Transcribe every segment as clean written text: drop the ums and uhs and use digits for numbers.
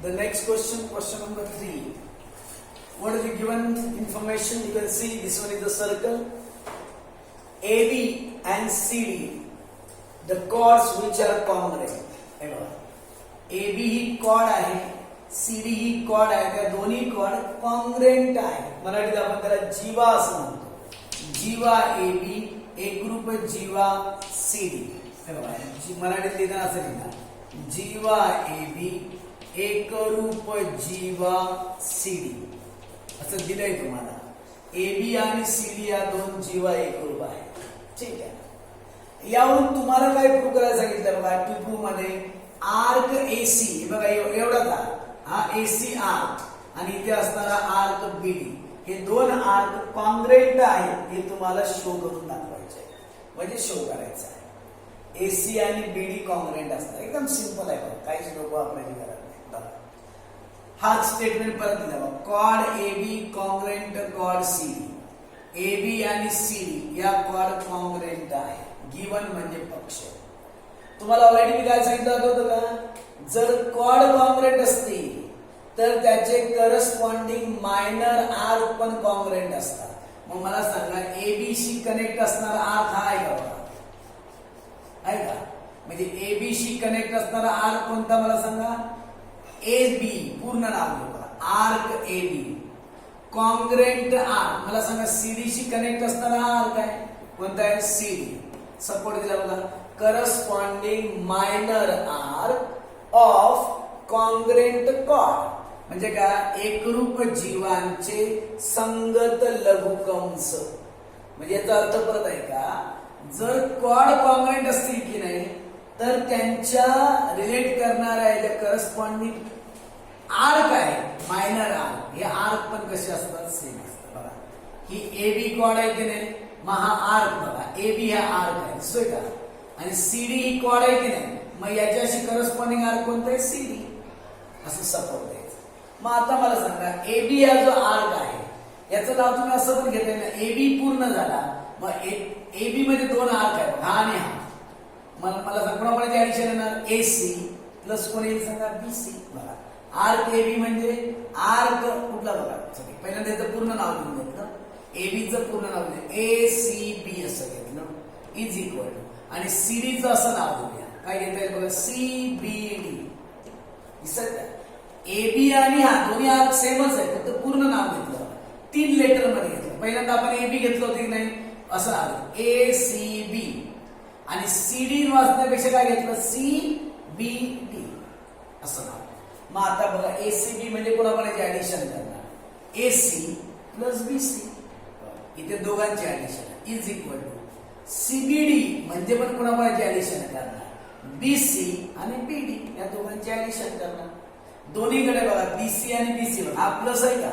The next question, question number 3. What is the given information? You can see this one is the circle. AB and CD, the chords which are congruent. AB he chord आहे, CD ही chord आहे, त्या दोन्ही chord congruent आहे. मराठीत आपण त्याला जीवा असं म्हणतो. जीवा AB एकरूप जीवा CD. मराठीत लिहिताना असं लिहिणार, जीवा AB एकरूप जीवा CD असं दिलंय तुम्हाला. AB आणि CD या दोन जीवा एकरूप आहे. ठीक आहे. यावरून तुम्हाला काय प्रूव्ह करायला सांगितलं बघा. टू प्रूव्ह मध्ये आर्क AC बघा एवढा हा AC आर्क आणि इथे असणारा आर्क BD हे दोन आर्क कॉन्ग्रेंट आहेत हे तुम्हाला शो करून दाखवायचे आहे. म्हणजे शो करायचं आहे. AC आणि BD कॉन्ग्रेंट असतात. एकदम सिंपल आहे बघा. काहीच लोक आपल्याला करत नाही. हा स्टेटमेंट परत दिला बघा. Chord AB congruent chord CD. AB आणि CD या कॉर्ड कॉन्ग्रेंट आहे. गिवन म्हणजे पक्ष. तुम्हाला ऑलरेडी मी काय सांगितलं होतं का, जर कॉर्ड कॉन्ग्रेंट असतील तर त्याचे करस्पॉन्डिंग मायनर आर्क पण कॉन्ग्रेंट असतात. मग मला सांगा AB शी कनेक्ट असणारा आर्क हा आहे का बघा, आहे का? म्हणजे AB शी कनेक्ट असणारा आर्क कोणता मला सांगा. AB पूर्ण नाव घ्या बघा. Arc AB congruent arc. मला सांगा CD शी कनेक्ट असणारा आर्क आहे कोणता आहे. CD. सपोर्ट दिला बघा. Corresponding minor arc of congruent chord म्हणजे काय, एकरूप जीवांचे संगत लघुकंस. म्हणजे याचा अर्थ परत आहे का, जर कॉर्ड कॉन्ग्रेंट असतील की नाही तर त्यांच्या रिलेट करणाऱ्या करस्पॉन्डिंग आर्क आहे मायनर आर्क. हे आर्क पण कसे असतात, सेम असतात. बघा ही AB कॉर्ड आहे की नाही, मग हा आर्क बघा AB हा आर्क आहे, दिसतोय का. आणि CD ही कॉर्ड आहे की नाही, मग याच्याशी करस्पॉन्डिंग आर्क कोणता आहे, CD. असं सपोर्ट द्यायचं. मग आता मला सांगा AB हा जो आर्क आहे याचं नाव तुम्ही असं पण घेताय ना, AB पूर्ण झाला. मग AB मध्ये दोन आर्क आहेत हा आणि हा. मला सांग कोणाकोणाची ऍडिशन येणार, AC प्लस कोण येईल सांगा, BC. बघा आर्क AB म्हणजे आर्क कुठला बघा, पहिल्यांदा त्याचं पूर्ण नाव लिहून घेतलं. ABचं पूर्ण नाव लिहिलं ACB असं घेतलं इज इक्वल टू, आणि CDचं असं नाव घेऊया. काय घेता येईल बघा, CBD. दिसत का, AB आणि हा दोन्ही आर्क सेमच आहे, फक्त पूर्ण नाव घेतलं. 3 लेटर मध्ये घेतलं. पहिल्यांदा आपण AB घेतलं होतं की नाही, असं आलं ACB. आणि CD वाचण्यापेक्षा काय घेतलं, CBD असं नाव. मग आता बघा ACB म्हणजे कोणाकोणाची ऍडिशन करणार, AC प्लस BC. इथे दोघांची addition is equal to CBD म्हणजे पण कोणाकोणाची ऍडिशन करणार, BC आणि BD या दोघांची ऍडिशन करणार. दोन्हीकडे बघा BC आणि BC बघा, हा प्लस आहे का,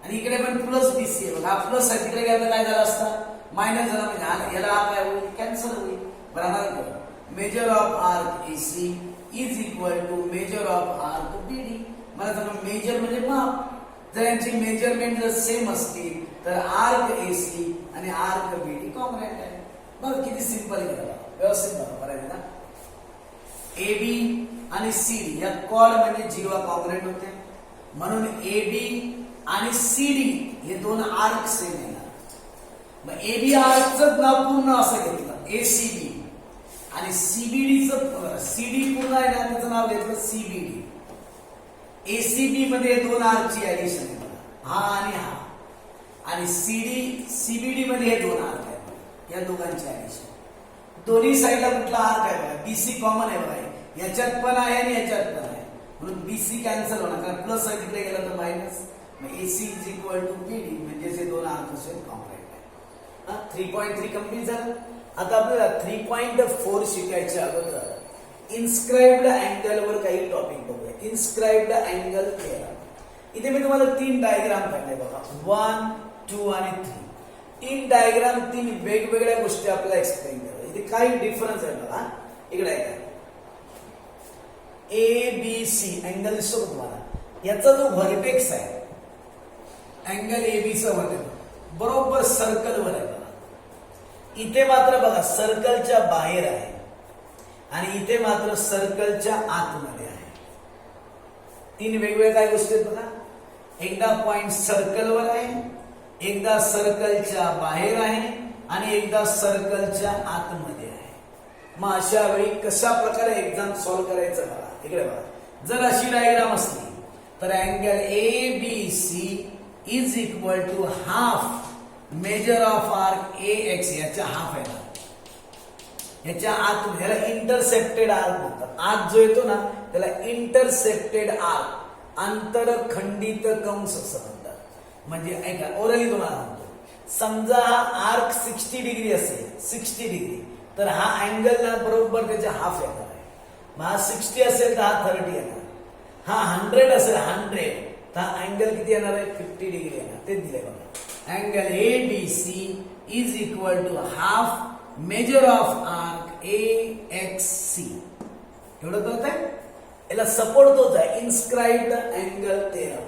आणि इकडे पण प्लस BC आहे बघा, हा प्लस आहे. तिकडे गेला काय झाला असता, मायनस झाला. म्हणजे याला काय होईल, कॅन्सल होईल. बरोबर. Measure of arc AC is equal to measure of arc BD. मला सांगा मेजर म्हणजे माप. जर यांची मेजरमेंट जर सेम असतील तर आर्क AC आणि आर्क BD कॉन्ग्रेंट आहे. बघ किती सिंपल आहे, व्यवस्थित बघा करायचं ना. AB आणि CD या कॉर्ड म्हणजे जीवा कॉन्ग्रेंट होते, म्हणून AB आणि CD हे दोन आर्क सेम येणार. मग AB आर्कचं नाव पूर्ण असं घेतलं ACB, आणि CBDचं CD पूर्ण आहे ना त्याचं नाव घेतलं CBD. ACB मध्ये दोन आर्कची ऍडिशन आहे बघा, हा आणि हा. आणि CBD मध्ये हे दोन आर्क आहेत, या दोघांची ऍडिशन. दोन्ही साईडला कुठला आर्क आहे बघा, BC कॉमन आहे बघा, याच्यात पण आहे आणि याच्यात पण आहे, म्हणून BC कॅन्सल होणार कारण प्लस आहे, तिकडे गेला तर मायनस. मग AC is equal to BD म्हणजे हे दोन आर्क कॉम्प्लेट आहे. 3.3 कंप्लीट झालं. आता आपल्याला 3.4 शिकायच्या अगोदर इन्स्क्राइब्ड अँगल वर काही टॉपिक बघूया. Inscribed angle theorem. इथे मी तुम्हाला 3 डायग्राम काढले बघा, 1, 2 आणि 3. 3 डायग्राम 3 वेगवेगळ्या गोष्टी आपल्याला एक्सप्लेन करा. इथे काही डिफरन्स आहे बघा. इकडे आहे ABC अँगल दिसतो तुम्हाला, याचा जो व्हर्टेक्स आहे अँगल ABचा व्हर्टेक्स बरोबर सर्कल वर आहे बघा. इथे मात्र बघा सर्कलच्या बाहेर आहे आणि इथे मात्र सर्कलच्या आतमध्ये आहे. तीन वेगवेगळ्या काय गोष्टी आहेत बघा. एकदा पॉइंट सर्कलवर आहे, एकदा सर्कलच्या बाहेर आहे आणि एकदा सर्कलच्या आतमध्ये आहे. मग अशा वेळी कशा प्रकारे एक्झाम सॉल्व्ह करायचं बघा. इकडे बघा, जर अशी डायग्राम असली तर angle ABC is equal to half measure of arc AX, याच्या हाफ आहे, याच्या आत, ह्याला इंटरसेप्टेड आर्क म्हणतात. आत जो येतो ना त्याला इंटरसेप्टेड आर्क, आंतरखंडित कंस असं म्हणतात. म्हणजे ऐका, ओरली तुम्हाला म्हणतो, समजा हा आर्क 60 डिग्री असेल, 60 डिग्री, तर हा अँगल ना बरोबर त्याच्या हाफ येणार आहे. मग हा 60 असेल तर हा 30 येणार. हा 100 असेल, 100, तर हा अँगल किती येणार आहे, 50 डिग्री येणार. ते दिले बघा. Angle ABC is equal to half measure of arc AXC. एवढं कळत आहे. याला सपोर्ट तोच आहे, इन्स्क्राइब्ड अँगल थेरम,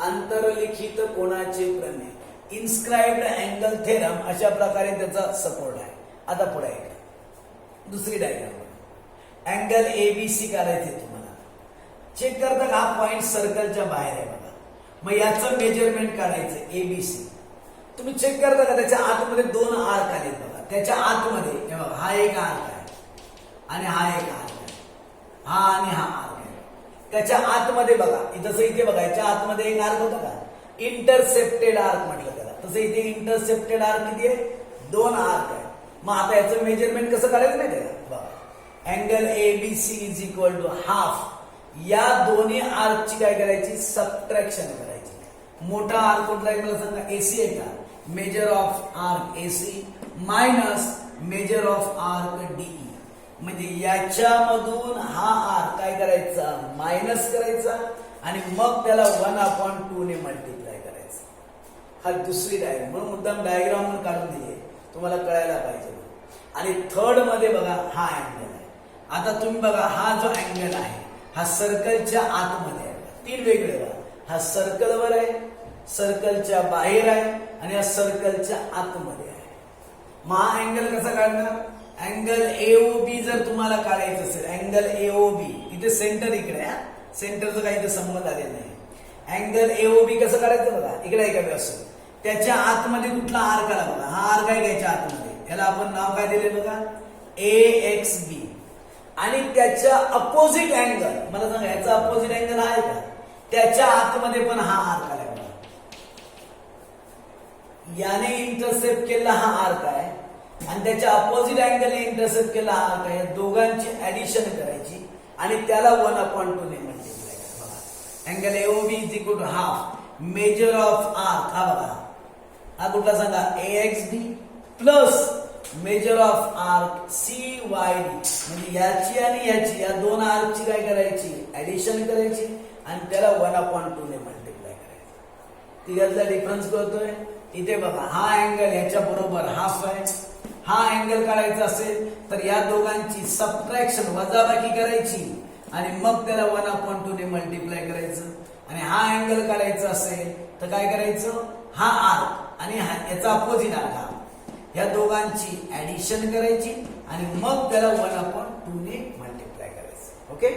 आंतरलिखित कोनाचे प्रमेय, इन्स्क्राइब्ड अँगल थेरम, अशा प्रकारे त्याचा सपोर्ट आहे. आता पुढे आहे दुसरी डायग्राम. अँगल ABC काढायचे तुम्हाला. चेक करता का हा पॉइंट सर्कलच्या बाहेर आहे बघा. मग याचं मेजरमेंट काढायचं ABC. तुम्ही चेक करता का त्याच्या आतमध्ये दोन आर्क आलेत बघा. त्याच्या आतमध्ये हे बघा, हा एक आर्क आहे आणि हा एक आर्क आहे, हा आणि हा आर्क आहे. त्याच्या आतमध्ये बघा, जसं इथे बघा, याच्या आतमध्ये एक आर्क होता का, इंटरसेप्टेड आर्क म्हटलं त्याला. तसं इथे इंटरसेप्टेड आर्क किती आहे, दोन आर्क आहे. मग आता याचं मेजरमेंट कसं काढायचं माहिती आहे का बघा. Angle ABC is equal to half, या दोन्ही आर्कची काय करायची, सबट्रॅक्शन करायची. मोठा आर्क कुठला आहे मला सांगा, AC आहे का, major of arc AC minus major of arc DE. म्हणजे याच्यामधून हा आर्क काय करायचा, मायनस करायचा आणि मग त्याला 1/2 ने मल्टिप्लाय करायचं. हा दुसरी डायग्राम, म्हणून मुद्दाम डायग्राम म्हणून काढून दिली, तुम्हाला कळायला पाहिजे. आणि थर्ड मध्ये बघा, हा अँगल आहे. आता तुम्ही बघा, हा जो अँगल आहे हा सर्कलच्या आतमध्ये आहे. तीन वेगळे बघा, हा सर्कलवर आहे, सर्कलच्या बाहेर आहे आणि हा सर्कलच्या आतमध्ये आहे. मग हा अँगल कसा काढणार, अँगल AOB जर तुम्हाला काढायचं असेल, अँगल AOB, इथे सेंटर इकडे आहे, सेंटरचा काही इथे संबंध आलेला नाही. अँगल AOB कसं काढायचं बघा, इकडे आहे का व्यवस्थित. त्याच्या आतमध्ये कुठला आर्क आला बघा, हा आर्क आहे त्याच्या आतमध्ये, याला आपण नाव काय दिले बघा, AXB. आणि त्याच्या अपोजिट अँगल, मला सांगा याचा अपोजिट अँगल आहे का, त्याच्या आतमध्ये पण हा आर्क आला बघा. याने इंटरसेप्ट केलेला हा आर्क आहे आणि त्याच्या अपोजिट अँगलने इंटरसेप्ट केला हा आर्क आहे. दोघांची ऍडिशन करायची आणि त्याला 1/2 ने मल्टिप्लाय करा. Angle AOB is equal to half measure of arc, हा बघा, हा कुठला सांगा, AXB plus measure of arc CYD. म्हणजे याची आणि याची, या दोन आर्कची काय करायची, ऍडिशन करायची आणि त्याला 1/2 ने मल्टिप्लाय करायचं. तिघातला डिफरन्स कळतोय. इथे बघा, हा अँगल याच्या बरोबर हाफ आहे. हा अँगल काढायचा असेल तर या दोघांची सबट्रॅक्शन, वजाबाकी करायची आणि मग त्याला 1/2 ने मल्टिप्लाय करायचं. आणि हा अँगल काढायचा असेल तर काय करायचं, हा आर्क आणि याचा अपोजिट आर्क, हा, या दोघांची ऍडिशन करायची आणि मग त्याला 1/2 ने मल्टिप्लाय करायचं. ओके.